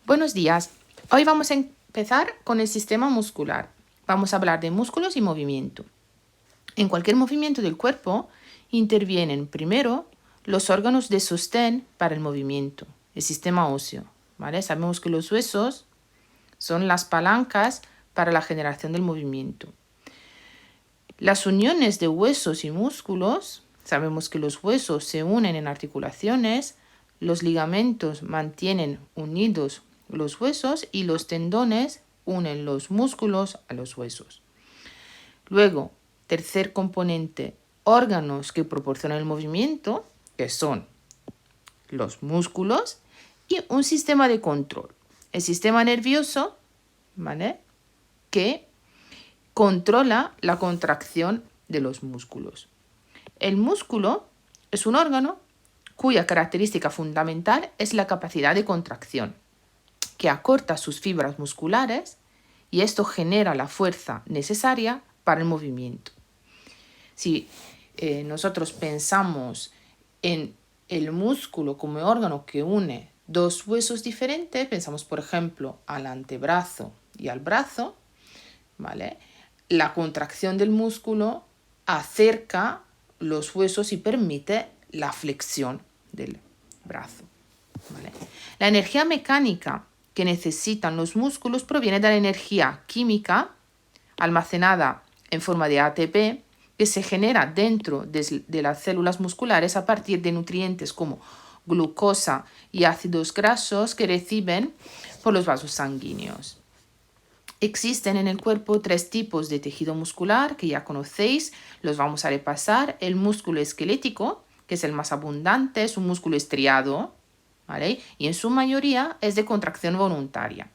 Buenos días. Hoy vamos a empezar con el sistema muscular. Vamos a hablar de músculos y movimiento. En cualquier movimiento del cuerpo intervienen primero los órganos de sostén para el movimiento, el sistema óseo. ¿Vale? Sabemos que los huesos son las palancas para la generación del movimiento. Las uniones de huesos y músculos, sabemos que los huesos se unen en articulaciones, los ligamentos mantienen unidos los huesos y los tendones unen los músculos a los huesos. Luego, tercer componente, órganos que proporcionan el movimiento, que son los músculos, y un sistema de control, el sistema nervioso, ¿vale?, que controla la contracción de los músculos. El músculo es un órgano cuya característica fundamental es la capacidad de contracción, que acorta sus fibras musculares y esto genera la fuerza necesaria para el movimiento. Si nosotros pensamos en el músculo como órgano que une dos huesos diferentes, pensamos por ejemplo al antebrazo y al brazo, ¿vale? La contracción del músculo acerca los huesos y permite la flexión del brazo, ¿vale? La energía mecánica que necesitan los músculos proviene de la energía química almacenada en forma de ATP que se genera dentro de las células musculares a partir de nutrientes como glucosa y ácidos grasos que reciben por los vasos sanguíneos. Existen en el cuerpo 3 tipos de tejido muscular que ya conocéis, los vamos a repasar. El músculo esquelético, que es el más abundante, es un músculo estriado, ¿vale? Y en su mayoría es de contracción voluntaria.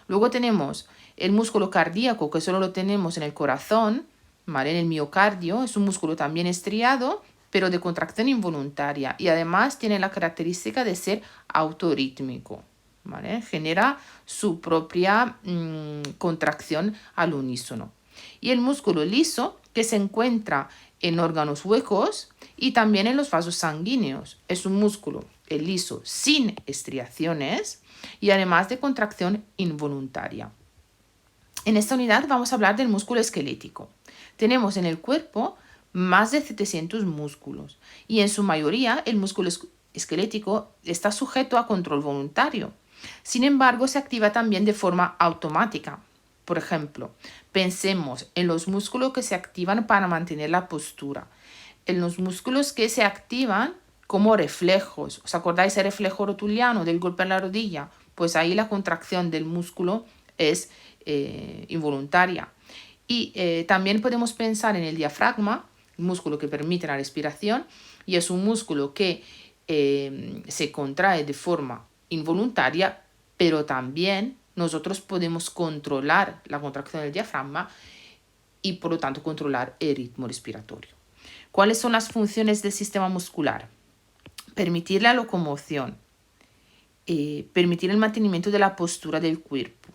Luego tenemos el músculo cardíaco, que solo lo tenemos en el corazón, ¿vale? En el miocardio, es un músculo también estriado, pero de contracción involuntaria y además tiene la característica de ser autorítmico, ¿vale? Genera su propia contracción al unísono. Y el músculo liso, que se encuentra en órganos huecos y también en los vasos sanguíneos. Es un músculo, el liso, sin estriaciones y además de contracción involuntaria. En esta unidad vamos a hablar del músculo esquelético. Tenemos en el cuerpo más de 700 músculos y en su mayoría el músculo esquelético está sujeto a control voluntario. Sin embargo, se activa también de forma automática. Por ejemplo, pensemos en los músculos que se activan para mantener la postura, en los músculos que se activan como reflejos. ¿Os acordáis el reflejo rotuliano del golpe en la rodilla? Pues ahí la contracción del músculo es involuntaria. Y también podemos pensar en el diafragma, el músculo que permite la respiración, y es un músculo que se contrae de forma involuntaria, pero también nosotros podemos controlar la contracción del diafragma y por lo tanto controlar el ritmo respiratorio. ¿Cuáles son las funciones del sistema muscular? Permitir la locomoción, permitir el mantenimiento de la postura del cuerpo,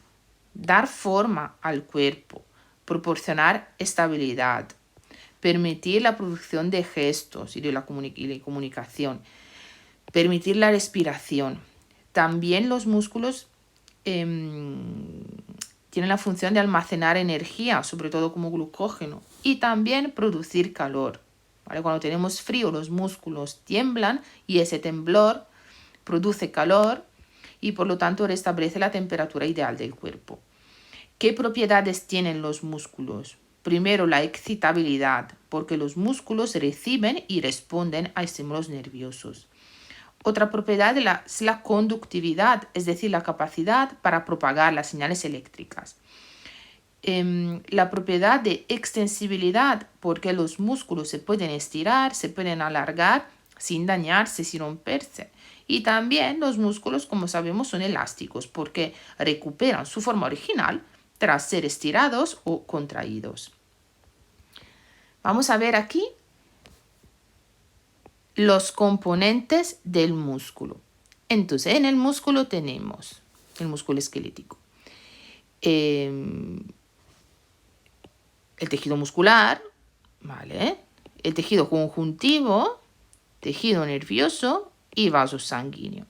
dar forma al cuerpo, proporcionar estabilidad, permitir la producción de gestos y de la comunicación, permitir la respiración. También los músculos tienen la función de almacenar energía, sobre todo como glucógeno, y también producir calor. ¿Vale? Cuando tenemos frío, los músculos tiemblan y ese temblor produce calor y por lo tanto restablece la temperatura ideal del cuerpo. ¿Qué propiedades tienen los músculos? Primero, la excitabilidad, porque los músculos reciben y responden a estímulos nerviosos. Otra propiedad es la conductividad, es decir, la capacidad para propagar las señales eléctricas. La propiedad de extensibilidad, porque los músculos se pueden estirar, se pueden alargar sin dañarse, sin romperse. Y también los músculos, como sabemos, son elásticos porque recuperan su forma original tras ser estirados o contraídos. Vamos a ver aquí los componentes del músculo. Entonces, en el músculo tenemos el músculo esquelético, el tejido muscular, ¿vale? El tejido conjuntivo, tejido nervioso y vaso sanguíneo.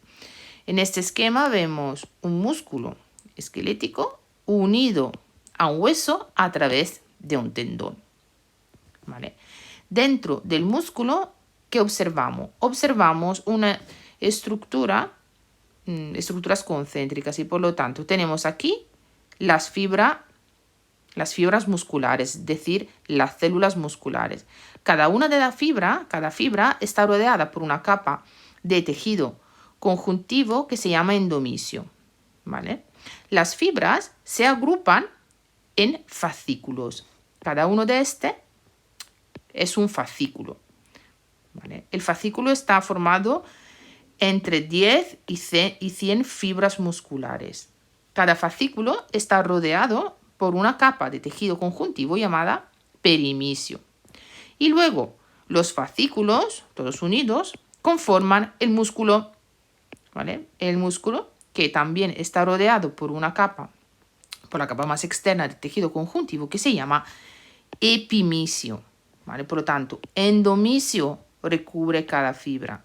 En este esquema vemos un músculo esquelético unido a un hueso a través de un tendón. ¿Vale? Dentro del músculo, ¿qué observamos? Observamos una estructuras concéntricas y por lo tanto tenemos aquí las fibras musculares, es decir, las células musculares. Cada fibra está rodeada por una capa de tejido conjuntivo que se llama endomisio. ¿Vale? Las fibras se agrupan en fascículos. Cada uno de estos es un fascículo. ¿Vale? El fascículo está formado entre 10 y 100 fibras musculares. Cada fascículo está rodeado por una capa de tejido conjuntivo llamada perimisio. Y luego los fascículos, todos unidos, conforman el músculo. ¿Vale? El músculo que también está rodeado por una capa, por la capa más externa del tejido conjuntivo que se llama epimisio. ¿Vale? Por lo tanto, endomisio recubre cada fibra.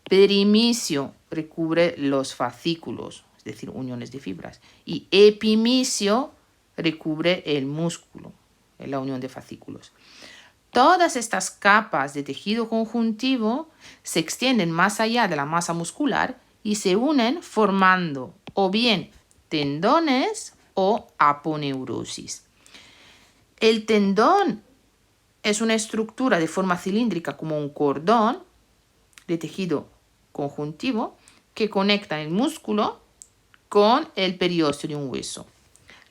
Perimisio recubre los fascículos, es decir, uniones de fibras. Y epimisio recubre el músculo, la unión de fascículos. Todas estas capas de tejido conjuntivo se extienden más allá de la masa muscular y se unen formando o bien tendones o aponeurosis. El tendón es una estructura de forma cilíndrica como un cordón de tejido conjuntivo que conecta el músculo con el periósteo de un hueso.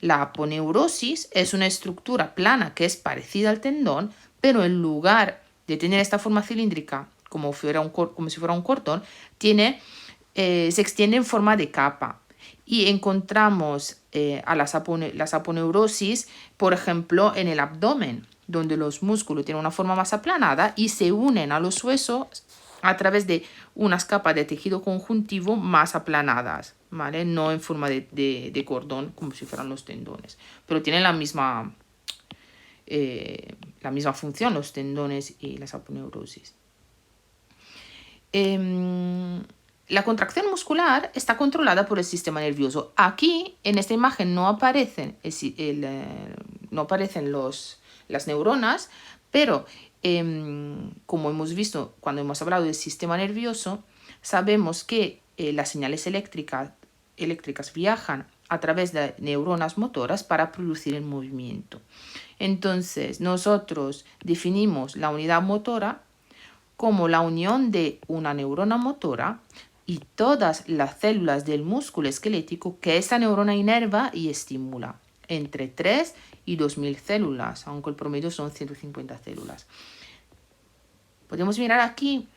La aponeurosis es una estructura plana que es parecida al tendón, pero en lugar de tener esta forma cilíndrica como si fuera un cordón, se extiende en forma de capa. Y encontramos a las aponeurosis, por ejemplo, en el abdomen, donde los músculos tienen una forma más aplanada y se unen a los huesos a través de unas capas de tejido conjuntivo más aplanadas, ¿vale? No en forma de cordón, como si fueran los tendones, pero tienen la misma función, los tendones y las aponeurosis. La contracción muscular está controlada por el sistema nervioso. Aquí, en esta imagen, no aparecen las neuronas, pero como hemos visto cuando hemos hablado del sistema nervioso, sabemos que las señales eléctricas viajan a través de neuronas motoras para producir el movimiento. Entonces, nosotros definimos la unidad motora como la unión de una neurona motora y todas las células del músculo esquelético que esa neurona inerva y estimula, entre 3 y 2000 células, aunque el promedio son 150 células. Podemos mirar aquí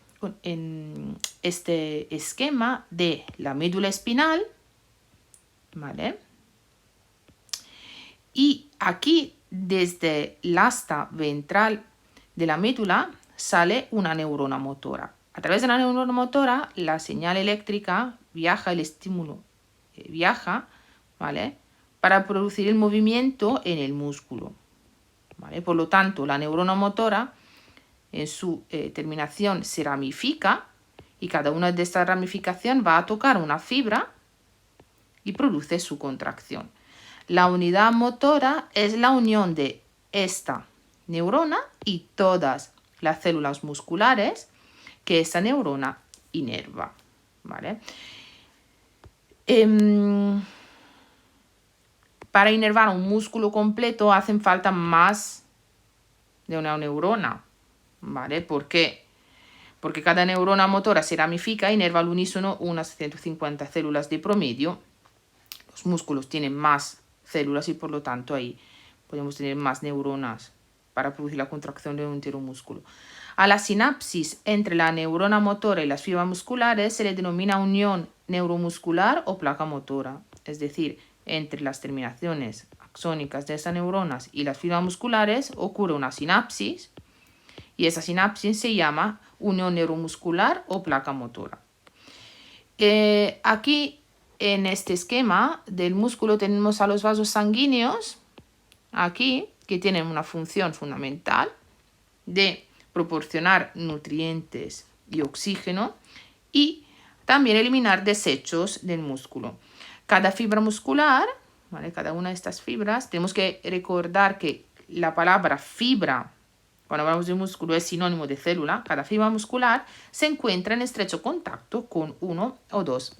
en este esquema de la médula espinal, ¿vale? Y aquí, desde el asta ventral de la médula, sale una neurona motora. A través de la neurona motora, la señal eléctrica viaja, el estímulo viaja, ¿vale? Para producir el movimiento en el músculo, ¿vale? Por lo tanto, la neurona motora en su terminación se ramifica y cada una de estas ramificaciones va a tocar una fibra y produce su contracción. La unidad motora es la unión de esta neurona y todas las células musculares que esa neurona inerva, ¿vale? Para inervar un músculo completo hacen falta más de una neurona, ¿vale? ¿Por qué? Porque cada neurona motora se ramifica e inerva al unísono unas 150 células de promedio. Los músculos tienen más células y por lo tanto ahí podemos tener más neuronas para producir la contracción de un entero músculo. A la sinapsis entre la neurona motora y las fibras musculares se le denomina unión neuromuscular o placa motora, es decir, entre las terminaciones axónicas de esas neuronas y las fibras musculares ocurre una sinapsis y esa sinapsis se llama unión neuromuscular o placa motora. Aquí en este esquema del músculo tenemos a los vasos sanguíneos, aquí, que tienen una función fundamental de proporcionar nutrientes y oxígeno, y También eliminar desechos del músculo. Cada fibra muscular, ¿vale? Cada una de estas fibras, tenemos que recordar que la palabra fibra, cuando hablamos de músculo, es sinónimo de célula. Cada fibra muscular se encuentra en estrecho contacto con uno o dos